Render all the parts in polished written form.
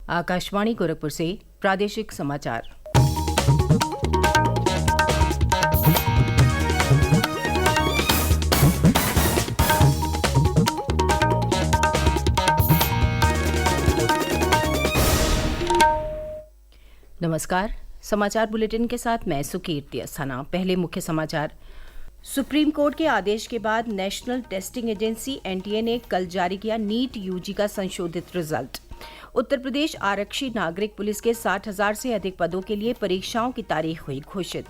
आकाशवाणी गोरखपुर से प्रादेशिक समाचार। नमस्कार। समाचार बुलेटिन के साथ मैं सुकीर्ति अस्थाना। पहले मुख्य समाचार। सुप्रीम कोर्ट के आदेश के बाद नेशनल टेस्टिंग एजेंसी एनटीए ने कल जारी किया नीट यूजी का संशोधित रिजल्ट। उत्तर प्रदेश आरक्षी नागरिक पुलिस के 60,000 से अधिक पदों के लिए परीक्षाओं की तारीख हुई घोषित।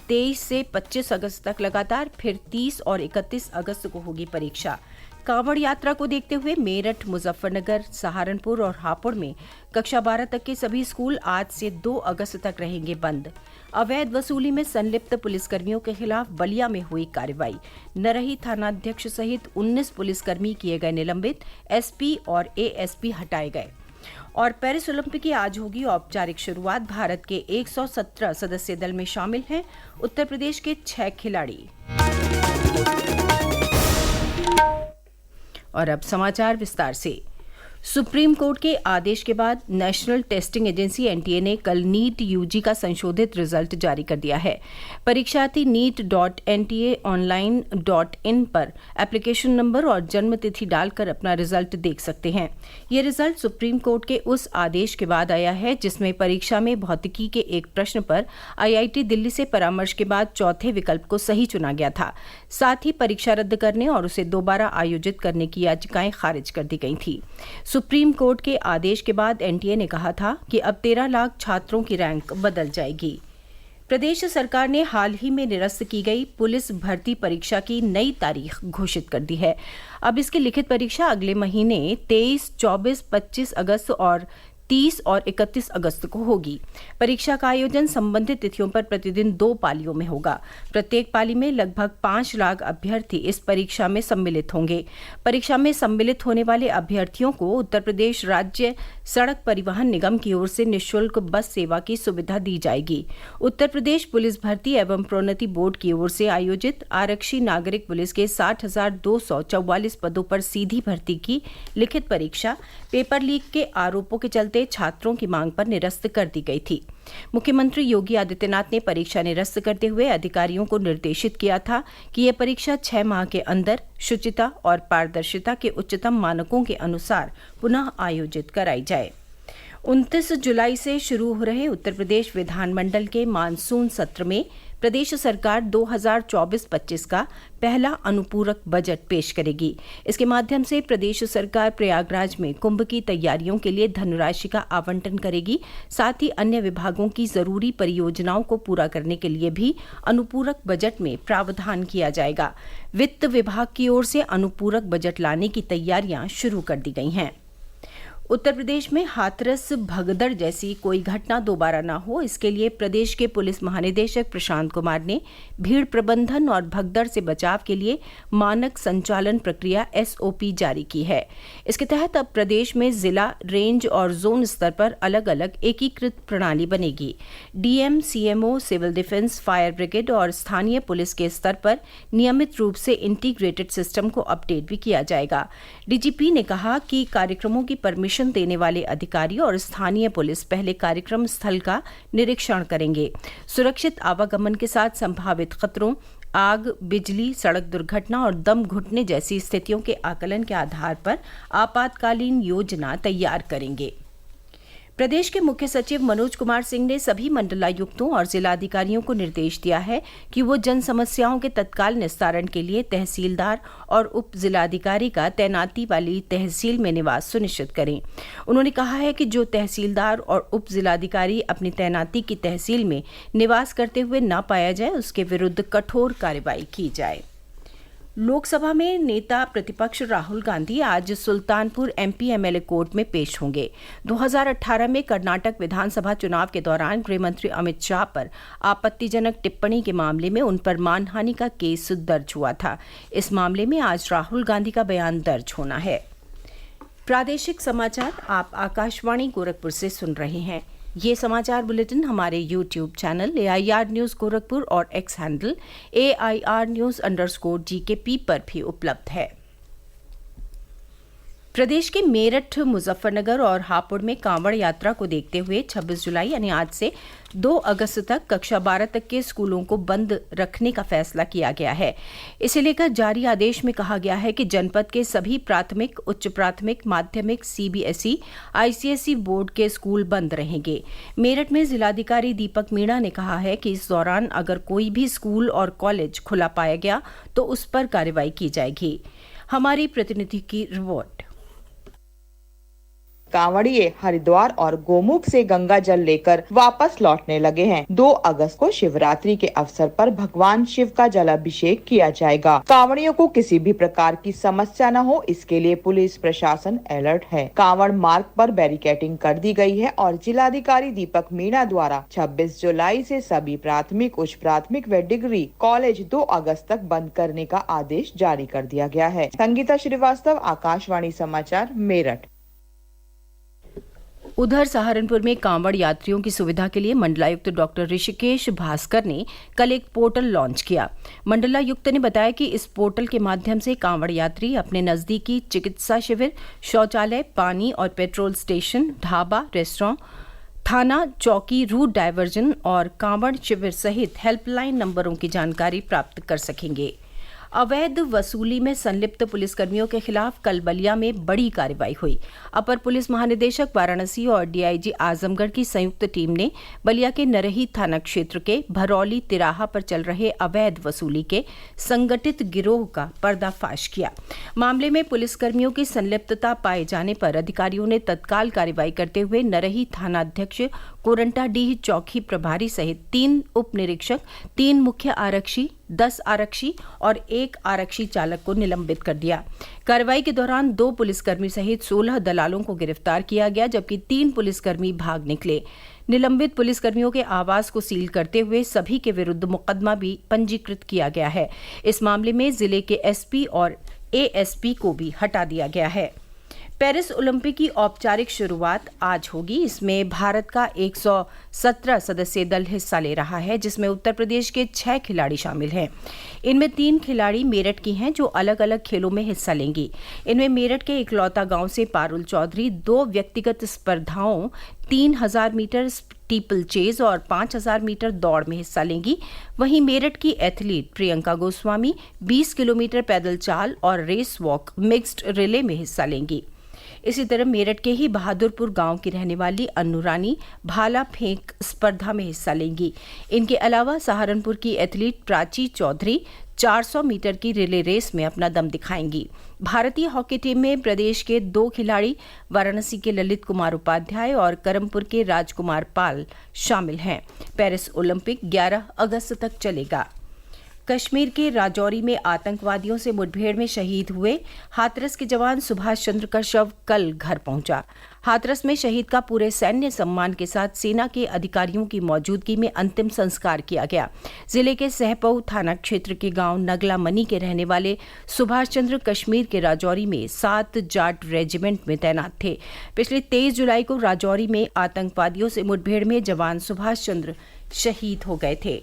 23 से 25 अगस्त तक लगातार, फिर 30 और 31 अगस्त को होगी परीक्षा। कांवड़ यात्रा को देखते हुए मेरठ, मुजफ्फरनगर, सहारनपुर और हापुड़ में कक्षा 12 तक के सभी स्कूल आज से 2 अगस्त तक रहेंगे बंद। अवैध वसूली में संलिप्त पुलिसकर्मियों के खिलाफ बलिया में हुई कार्रवाई। नरही थानाध्यक्ष सहित 19 पुलिसकर्मी किए गए निलंबित, एसपी और एएसपी हटाए गए। और पेरिस ओलंपिक की आज होगी औपचारिक शुरुआत। भारत के 117 सदस्य दल में शामिल हैं उत्तर प्रदेश के 6 खिलाड़ी। और अब समाचार विस्तार से। सुप्रीम कोर्ट के आदेश के बाद नेशनल टेस्टिंग एजेंसी एनटीए ने कल नीट यूजी का संशोधित रिजल्ट जारी कर दिया है। परीक्षार्थी neet.ntaonline.in पर एप्लीकेशन नंबर और जन्म तिथि डालकर अपना रिजल्ट देख सकते हैं। ये रिजल्ट सुप्रीम कोर्ट के उस आदेश के बाद आया है जिसमें परीक्षा में भौतिकी के एक प्रश्न पर आईआईटी दिल्ली से परामर्श के बाद चौथे विकल्प को सही चुना गया था। साथ ही परीक्षा रद्द करने और उसे दोबारा आयोजित करने की याचिकाएं खारिज कर दी गई थी। सुप्रीम कोर्ट के आदेश के बाद एनटीए ने कहा था कि अब 13 लाख छात्रों की रैंक बदल जाएगी। प्रदेश सरकार ने हाल ही में निरस्त की गई पुलिस भर्ती परीक्षा की नई तारीख घोषित कर दी है। अब इसकी लिखित परीक्षा अगले महीने 23, 24, 25 अगस्त और 30 और 31 अगस्त को होगी। परीक्षा का आयोजन संबंधित तिथियों पर प्रतिदिन 2 पालियों में होगा। प्रत्येक पाली में लगभग 5 लाख अभ्यर्थी इस परीक्षा में सम्मिलित होंगे। परीक्षा में सम्मिलित होने वाले अभ्यर्थियों को उत्तर प्रदेश राज्य सड़क परिवहन निगम की ओर से निःशुल्क बस सेवा की सुविधा दी जाएगी। उत्तर प्रदेश पुलिस भर्ती एवं प्रोन्नति बोर्ड की ओर से आयोजित आरक्षी नागरिक पुलिस के 60,244 पदों पर सीधी भर्ती की लिखित परीक्षा पेपर लीक के आरोपों के चलते छात्रों की मांग पर निरस्त कर दी गई थी। मुख्यमंत्री योगी आदित्यनाथ ने परीक्षा निरस्त करते हुए अधिकारियों को निर्देशित किया था कि यह परीक्षा 6 माह के अंदर शुचिता और पारदर्शिता के उच्चतम मानकों के अनुसार पुनः आयोजित कराई जाए। 29 जुलाई से शुरू हो रहे उत्तर प्रदेश विधानमंडल के मानसून सत्र में प्रदेश सरकार 2024-25 का पहला अनुपूरक बजट पेश करेगी। इसके माध्यम से प्रदेश सरकार प्रयागराज में कुंभ की तैयारियों के लिए धनराशि का आवंटन करेगी। साथ ही अन्य विभागों की जरूरी परियोजनाओं को पूरा करने के लिए भी अनुपूरक बजट में प्रावधान किया जाएगा। वित्त विभाग की ओर से अनुपूरक बजट लाने की तैयारियां शुरू कर दी गई हैं। उत्तर प्रदेश में हाथरस भगदड़ जैसी कोई घटना दोबारा न हो, इसके लिए प्रदेश के पुलिस महानिदेशक प्रशांत कुमार ने भीड़ प्रबंधन और भगदड़ से बचाव के लिए मानक संचालन प्रक्रिया एसओपी जारी की है। इसके तहत अब प्रदेश में जिला, रेंज और जोन स्तर पर अलग अलग एकीकृत प्रणाली बनेगी। DM, CMO, civil defence, fire brigade और स्थानीय पुलिस के स्तर पर नियमित रूप से इंटीग्रेटेड सिस्टम को अपडेट भी किया जाएगा। डीजीपी ने कहा कि कार्यक्रमों की परमिशन देने वाले अधिकारी और स्थानीय पुलिस पहले कार्यक्रम स्थल का निरीक्षण करेंगे। सुरक्षित आवागमन के साथ संभावित खतरों, आग, बिजली, सड़क दुर्घटना और दम घुटने जैसी स्थितियों के आकलन के आधार पर आपातकालीन योजना तैयार करेंगे। प्रदेश के मुख्य सचिव मनोज कुमार सिंह ने सभी मंडलायुक्तों और जिलाधिकारियों को निर्देश दिया है कि वो जन समस्याओं के तत्काल निस्तारण के लिए तहसीलदार और उप जिलाधिकारी का तैनाती वाली तहसील में निवास सुनिश्चित करें। उन्होंने कहा है कि जो तहसीलदार और उप जिलाधिकारी अपनी तैनाती की तहसील में निवास करते हुए न पाया जाए, उसके विरुद्ध कठोर कार्रवाई की जाए। लोकसभा में नेता प्रतिपक्ष राहुल गांधी आज सुल्तानपुर एमपी एमएलए कोर्ट में पेश होंगे। 2018 में कर्नाटक विधानसभा चुनाव के दौरान गृहमंत्री अमित शाह पर आपत्तिजनक टिप्पणी के मामले में उन पर मानहानि का केस दर्ज हुआ था। इस मामले में आज राहुल गांधी का बयान दर्ज होना है। प्रादेशिक समाचार आप आकाशवाणी गोरखपुर से सुन रहे हैं। ये समाचार बुलेटिन हमारे YouTube channel AIR news Gorakhpur और एक्स हैंडल AIR News_GKP पर भी उपलब्ध है। प्रदेश के मेरठ, मुजफ्फरनगर और हापुड़ में कांवड़ यात्रा को देखते हुए 26 जुलाई यानी आज से 2 अगस्त तक कक्षा 12 तक के स्कूलों को बंद रखने का फैसला किया गया है। इसे लेकर जारी आदेश में कहा गया है कि जनपद के सभी प्राथमिक, उच्च प्राथमिक, माध्यमिक, सीबीएसई, आईसीएसई बोर्ड के स्कूल बंद रहेंगे। मेरठ में जिलाधिकारी दीपक मीणा ने कहा है कि इस दौरान अगर कोई भी स्कूल और कॉलेज खुला पाया गया तो उस पर कार्रवाई की जाएगी। हमारी प्रतिनिधि की रिपोर्ट। कांवड़िए हरिद्वार और गोमुख से गंगा जल लेकर वापस लौटने लगे हैं। 2 अगस्त को शिवरात्रि के अवसर पर भगवान शिव का जलाभिषेक किया जाएगा। कांवड़ियों को किसी भी प्रकार की समस्या न हो, इसके लिए पुलिस प्रशासन अलर्ट है। कांवड़ मार्ग पर बैरिकेडिंग कर दी गई है और जिलाधिकारी दीपक मीणा द्वारा 26 जुलाई से सभी प्राथमिक, उच्च प्राथमिक व डिग्री कॉलेज 2 अगस्त तक बंद करने का आदेश जारी कर दिया गया है। संगीता श्रीवास्तव, आकाशवाणी समाचार, मेरठ। उधर सहारनपुर में कांवड़ यात्रियों की सुविधा के लिए मंडलायुक्त डॉक्टर ऋषिकेश भास्कर ने कल एक पोर्टल लॉन्च किया। मंडलायुक्त ने बताया कि इस पोर्टल के माध्यम से कांवड़ यात्री अपने नजदीकी चिकित्सा शिविर, शौचालय, पानी और पेट्रोल स्टेशन, ढाबा, रेस्टोरेंट, थाना, चौकी, रूट डायवर्जन और कांवड़ शिविर सहित हेल्पलाइन नंबरों की जानकारी प्राप्त कर सकेंगे। अवैध वसूली में संलिप्त पुलिसकर्मियों के खिलाफ कल बलिया में बड़ी कार्रवाई हुई। अपर पुलिस महानिदेशक वाराणसी और डीआईजी आजमगढ़ की संयुक्त टीम ने बलिया के नरही थाना क्षेत्र के भरौली तिराहा पर चल रहे अवैध वसूली के संगठित गिरोह का पर्दाफाश किया। मामले में पुलिसकर्मियों की संलिप्तता पाए जाने पर अधिकारियों ने तत्काल कार्रवाई करते हुए नरही थानाध्यक्ष, कोरंटाडीह चौकी प्रभारी सहित 3 उप निरीक्षक, 3 मुख्य आरक्षी, 10 आरक्षी और 1 आरक्षी चालक को निलंबित कर दिया। कार्रवाई के दौरान 2 पुलिसकर्मी सहित 16 दलालों को गिरफ्तार किया गया, जबकि 3 पुलिसकर्मी भाग निकले। निलंबित पुलिसकर्मियों के आवास को सील करते हुए सभी के विरुद्ध मुकदमा भी पंजीकृत किया गया है। इस मामले में जिले के एसपी और एएसपी को भी हटा दिया गया है। पेरिस ओलंपिक की औपचारिक शुरुआत आज होगी। इसमें भारत का 117 सदस्यीय दल हिस्सा ले रहा है, जिसमें उत्तर प्रदेश के 6 खिलाड़ी शामिल हैं। इनमें 3 खिलाड़ी मेरठ की हैं, जो अलग अलग खेलों में हिस्सा लेंगी। इनमें मेरठ के इकलौता गांव से पारुल चौधरी 2 व्यक्तिगत स्पर्धाओं 3000 मीटर स्टीपल चेज और 5000 मीटर दौड़ में हिस्सा लेंगी। वहीं मेरठ की एथलीट प्रियंका गोस्वामी 20 किलोमीटर पैदल चाल और रेस वॉक मिक्स्ड रिले में हिस्सा लेंगी। इसी तरह मेरठ के ही बहादुरपुर गांव की रहने वाली अन्नू रानी भाला फेंक स्पर्धा में हिस्सा लेंगी। इनके अलावा सहारनपुर की एथलीट प्राची चौधरी 400 मीटर की रिले रेस में अपना दम दिखाएंगी। भारतीय हॉकी टीम में प्रदेश के 2 खिलाड़ी वाराणसी के ललित कुमार उपाध्याय और करमपुर के राजकुमार पाल शामिल हैं। पेरिस ओलंपिक 11 अगस्त तक चलेगा। कश्मीर के राजौरी में आतंकवादियों से मुठभेड़ में शहीद हुए हाथरस के जवान सुभाष चंद्र का शव कल घर पहुंचा। हाथरस में शहीद का पूरे सैन्य सम्मान के साथ सेना के अधिकारियों की मौजूदगी में अंतिम संस्कार किया गया। जिले के सहपऊ थाना क्षेत्र के गांव नगला मनी के रहने वाले सुभाष चंद्र कश्मीर के राजौरी में 7 जाट रेजिमेंट में तैनात थे। पिछले 23 जुलाई को राजौरी में आतंकवादियों से मुठभेड़ में जवान सुभाष चंद्र शहीद हो गए थे।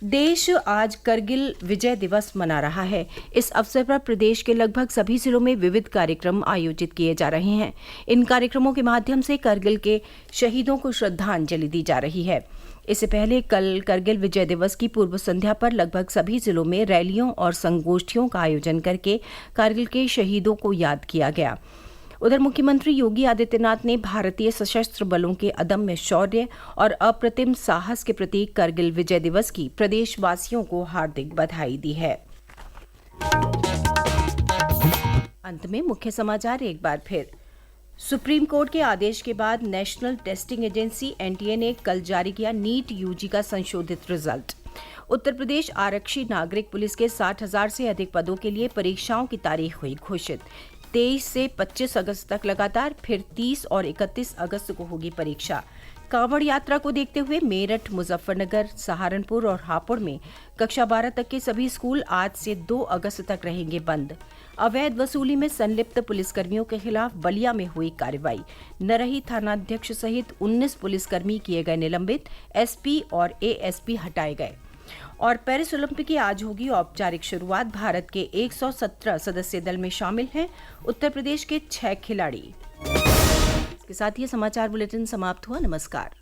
देश आज करगिल विजय दिवस मना रहा है। इस अवसर पर प्रदेश के लगभग सभी जिलों में विविध कार्यक्रम आयोजित किए जा रहे हैं। इन कार्यक्रमों के माध्यम से करगिल के शहीदों को श्रद्धांजलि दी जा रही है। इससे पहले कल करगिल विजय दिवस की पूर्व संध्या पर लगभग सभी जिलों में रैलियों और संगोष्ठियों का आयोजन करके करगिल के शहीदों को याद किया गया। उधर मुख्यमंत्री योगी आदित्यनाथ ने भारतीय सशस्त्र बलों के अदम्य शौर्य और अप्रतिम साहस के प्रतीक करगिल विजय दिवस की प्रदेशवासियों को हार्दिक बधाई दी है। अंत में मुख्य समाचार एक बार फिर। सुप्रीम कोर्ट के आदेश के बाद नेशनल टेस्टिंग एजेंसी एनटीए ने कल जारी किया नीट यूजी का संशोधित रिजल्ट। उत्तर प्रदेश आरक्षी नागरिक पुलिस के 60,000 से अधिक पदों के लिए परीक्षाओं की तारीख हुई घोषित। 23 से 25 अगस्त तक लगातार, फिर 30 और 31 अगस्त को होगी परीक्षा। कांवड़ यात्रा को देखते हुए मेरठ, मुजफ्फरनगर, सहारनपुर और हापुड़ में कक्षा 12 तक के सभी स्कूल आज से 2 अगस्त तक रहेंगे बंद। अवैध वसूली में संलिप्त पुलिसकर्मियों के खिलाफ बलिया में हुई कार्रवाई। नरही थानाध्यक्ष सहित 19 पुलिसकर्मी किए गए निलंबित, एसपी और एएसपी हटाए गए। और पेरिस ओलंपिक की आज होगी औपचारिक शुरुआत। भारत के 117 सदस्य दल में शामिल हैं उत्तर प्रदेश के 6 खिलाड़ी। इसके साथ ये समाचार बुलेटिन समाप्त हुआ। नमस्कार।